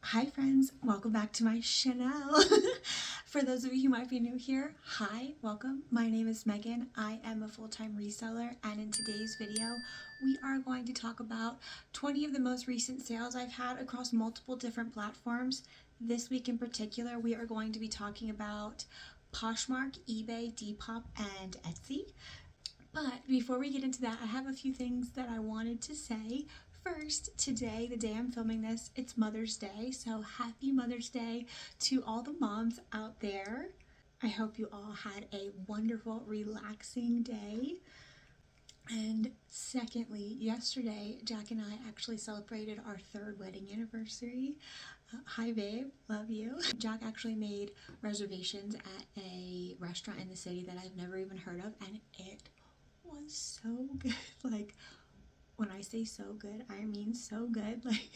Hi friends, welcome back to my channel. For those of you who might be new here, hi, welcome. My name is Megan. I am a full-time reseller, and in today's video, we are going to talk about 20 of the most recent sales I've had across multiple different platforms. This week in particular, we are going to be talking about Poshmark, eBay, Depop, and Etsy. But before we get into that, I have a few things that I wanted to say. First, today, the day I'm filming this, it's Mother's Day, so happy Mother's Day to all the moms out there. I hope you all had a wonderful, relaxing day. And secondly, yesterday, Jack and I actually celebrated our 3rd wedding anniversary. Hi babe, love you. Jack actually made reservations at a restaurant in the city that I've never even heard of, and it was so good. Like, when I say so good, I mean so good. Like,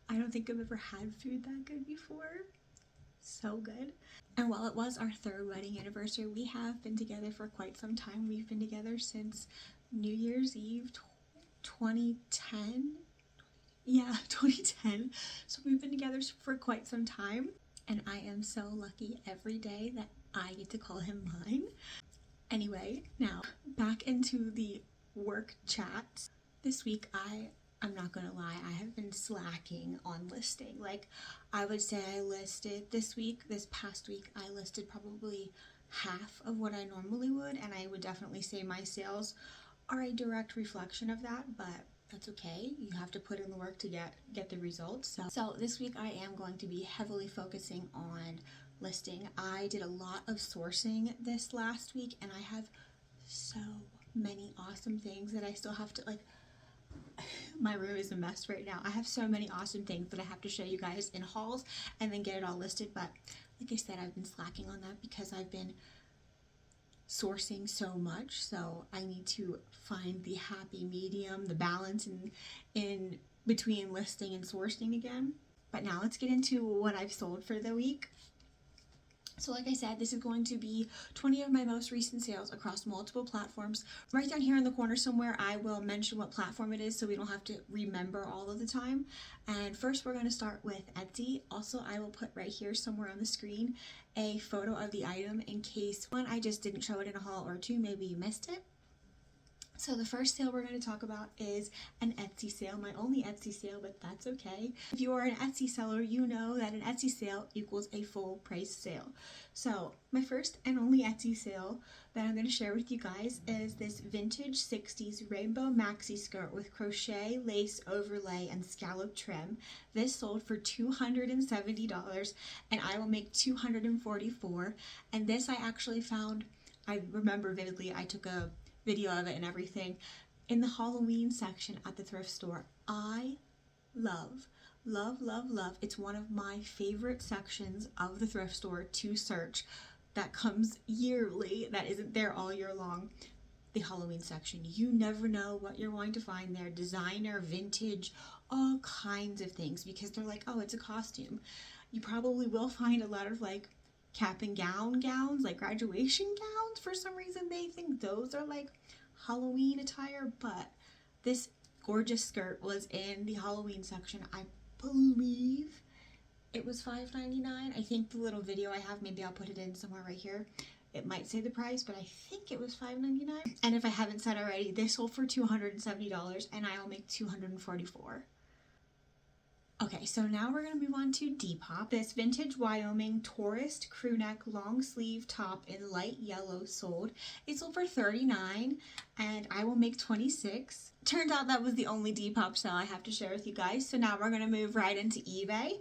I don't think I've ever had food that good before. So good. And while it was our 3rd wedding anniversary, we have been together for quite some time. We've been together since New Year's Eve 2010. Yeah, 2010. So we've been together for quite some time, and I am so lucky every day that I get to call him mine. Anyway, now back into the work chat. This week I'm not gonna lie, I have been slacking on listing. Like, I would say I listed this past week, I listed probably half of what I normally would, and I would definitely say my sales are a direct reflection of that, but that's okay. You have to put in the work to get the results. So this week I am going to be heavily focusing on listing. I did a lot of sourcing this last week, and I have so many awesome things that I still have to, like, my room is a mess right now. I have so many awesome things that I have to show you guys in hauls and then get it all listed, but like I said, I've been slacking on that because I've been sourcing so much, so I need to find the happy medium, the balance in between listing and sourcing again. But now let's get into what I've sold for the week. So like I said, this is going to be 20 of my most recent sales across multiple platforms. Right down here in the corner somewhere, I will mention what platform it is so we don't have to remember all of the time. And first we're going to start with Etsy. Also, I will put right here somewhere on the screen a photo of the item in case, one, I just didn't show it in a haul, or two, maybe you missed it. So the first sale we're going to talk about is an Etsy sale, my only Etsy sale, but that's okay. If you are an Etsy seller, you know that an Etsy sale equals a full price sale. So my first and only Etsy sale that I'm going to share with you guys is this vintage 60s rainbow maxi skirt with crochet, lace overlay, and scallop trim. This sold for $270, and I will make $244. And this I actually found, I remember vividly, I took a video of it and everything, in the Halloween section at the thrift store. I love, love, love, love. It's one of my favorite sections of the thrift store to search that comes yearly, that isn't there all year long. The Halloween section. You never know what you're going to find there. Designer, vintage, all kinds of things, because they're like, oh, it's a costume. You probably will find a lot of like cap and gown gowns, like graduation gowns. For some reason they think those are like Halloween attire, but this gorgeous skirt was in the Halloween section. I believe it was $5.99. I think the little video I have, maybe I'll put it in somewhere right here. It might say the price, but I think it was $5.99. And if I haven't said already, this sold for $270, and I will make $244. Okay, so now we're going to move on to Depop. This vintage Wyoming tourist crew neck long sleeve top in light yellow sold. It sold for $39, and I will make $26. Turned out that was the only Depop sale I have to share with you guys. So now we're going to move right into eBay.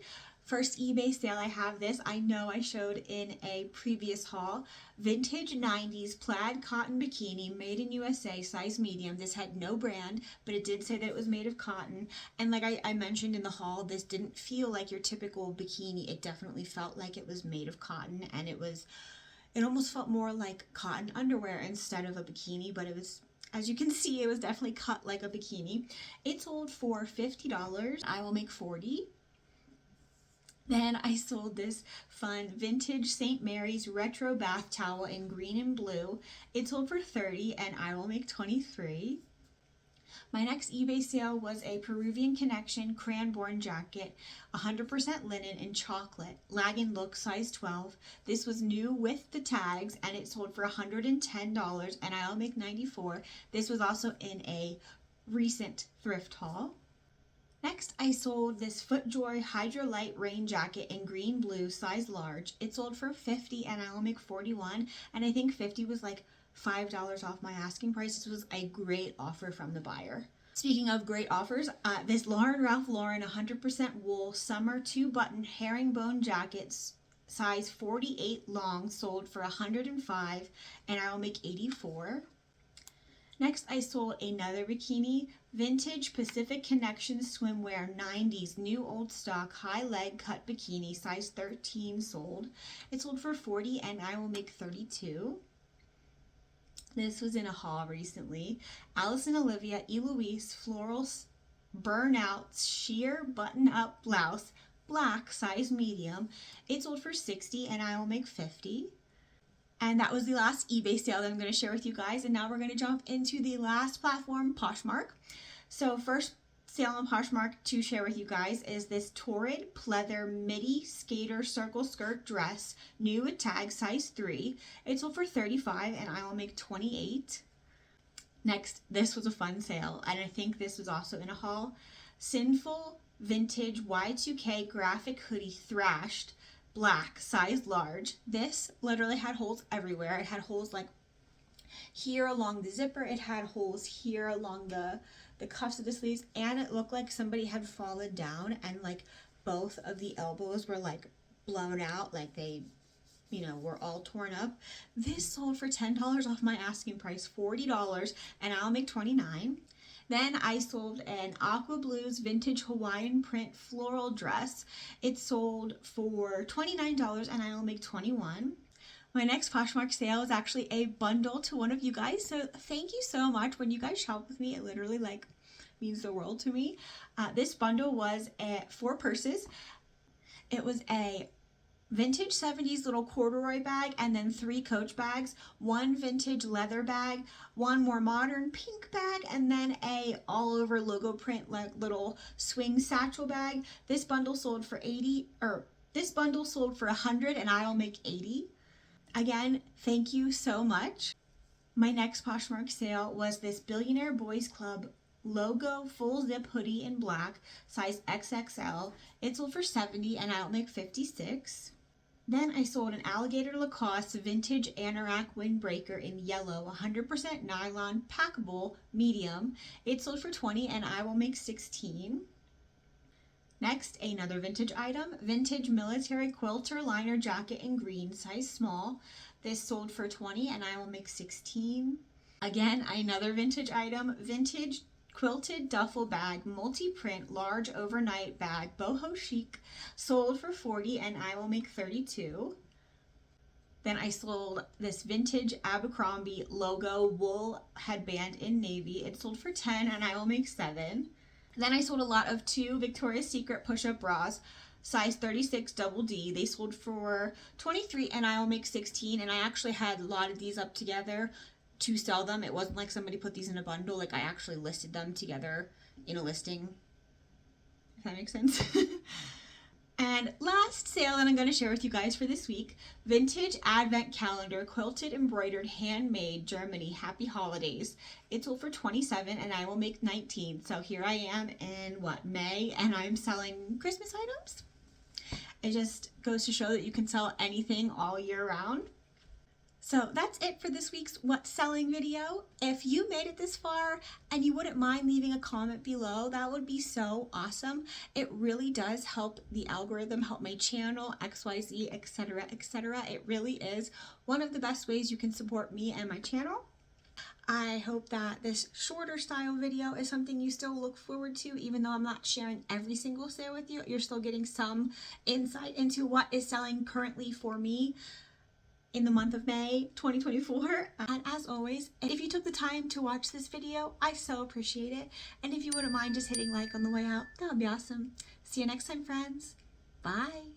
First eBay sale, I have this. I know I showed in a previous haul. Vintage 90s plaid cotton bikini made in USA, size medium. This had no brand, but it did say that it was made of cotton. And like I mentioned in the haul, this didn't feel like your typical bikini. It definitely felt like it was made of cotton, and it almost felt more like cotton underwear instead of a bikini, but it was, as you can see, it was definitely cut like a bikini. It sold for $50. I will make $40. Then I sold this fun vintage St. Mary's retro bath towel in green and blue. It sold for $30, and I will make $23. My next eBay sale was a Peruvian Connection Cranborn jacket, 100% linen and chocolate, lagging look, size 12. This was new with the tags and it sold for $110 and I'll make $94. This was also in a recent thrift haul. Next, I sold this FootJoy Hydrolite rain jacket in green blue, size large. It sold for $50 and I will make $41, and I think $50 was like $5 off my asking price. This was a great offer from the buyer. Speaking of great offers, this Ralph Lauren 100% wool summer 2-button herringbone jackets, size 48 long, sold for $105 and I will make $84. Next, I sold another bikini, vintage Pacific Connection swimwear 90s new old stock high leg cut bikini, size 13, sold. It sold for $40 and I will make $32. This was in a haul recently. Alice and Olivia Eloise floral burnout sheer button up blouse, black, size medium. It sold for $60 and I will make $50. And that was the last eBay sale that I'm going to share with you guys. And now we're going to jump into the last platform, Poshmark. So first sale on Poshmark to share with you guys is this Torrid pleather midi skater circle skirt dress, new with tag, size 3. It sold for $35 and I will make $28. Next, this was a fun sale, and I think this was also in a haul. Sinful vintage Y2K graphic hoodie thrashed, black, size large. This literally had holes everywhere. It had holes like here along the zipper. It had holes here along the cuffs of the sleeves, and it looked like somebody had fallen down and like both of the elbows were like blown out, like they, you know, were all torn up. This sold for $10 off my asking price, $40, and I'll make $29. Then I sold an Aqua Blues vintage Hawaiian print floral dress. It sold for $29 and I will make $21. My next Poshmark sale is actually a bundle to one of you guys. So thank you so much. When you guys shop with me, it literally like means the world to me. This bundle was 4 purses. It was a vintage 70s little corduroy bag and then 3 Coach bags, 1 vintage leather bag, 1 more modern pink bag, and then a all over logo print like little swing satchel bag. This bundle sold for $100 and I'll make $80. Again, thank you so much. My next Poshmark sale was this Billionaire Boys Club logo full zip hoodie in black, size XXL. It sold for $70 and I'll make $56. Then I sold an Alligator Lacoste vintage anorak windbreaker in yellow, 100% nylon, packable, medium. It sold for $20 and I will make $16. Next, another vintage item, vintage military quilter liner jacket in green, size small. This sold for $20 and I will make $16. Again, another vintage item, vintage quilted duffel bag, multi-print, large overnight bag, boho chic, sold for $40 and I will make $32. Then I sold this vintage Abercrombie logo wool headband in navy. It sold for $10 and I will make $7. Then I sold a lot of 2 Victoria's Secret push-up bras, size 36 double D. They sold for $23 and I will make $16. And I actually had a lot of these up together to sell them. It wasn't like somebody put these in a bundle. Like I actually listed them together in a listing, if that makes sense. And last sale that I'm going to share with you guys for this week, vintage advent calendar, quilted, embroidered, handmade, Germany, happy holidays. It sold for $27 and I will make $19. So here I am in May, and I'm selling Christmas items. It just goes to show that you can sell anything all year round. So that's it for this week's What's Selling video. If you made it this far and you wouldn't mind leaving a comment below, that would be so awesome. It really does help the algorithm, help my channel, XYZ, etc., etc. It really is one of the best ways you can support me and my channel. I hope that this shorter style video is something you still look forward to, even though I'm not sharing every single sale with you. You're still getting some insight into what is selling currently for me in the month of May 2024. And as always, if you took the time to watch this video, I so appreciate it. And if you wouldn't mind just hitting like on the way out, that would be awesome. See you next time, friends. Bye.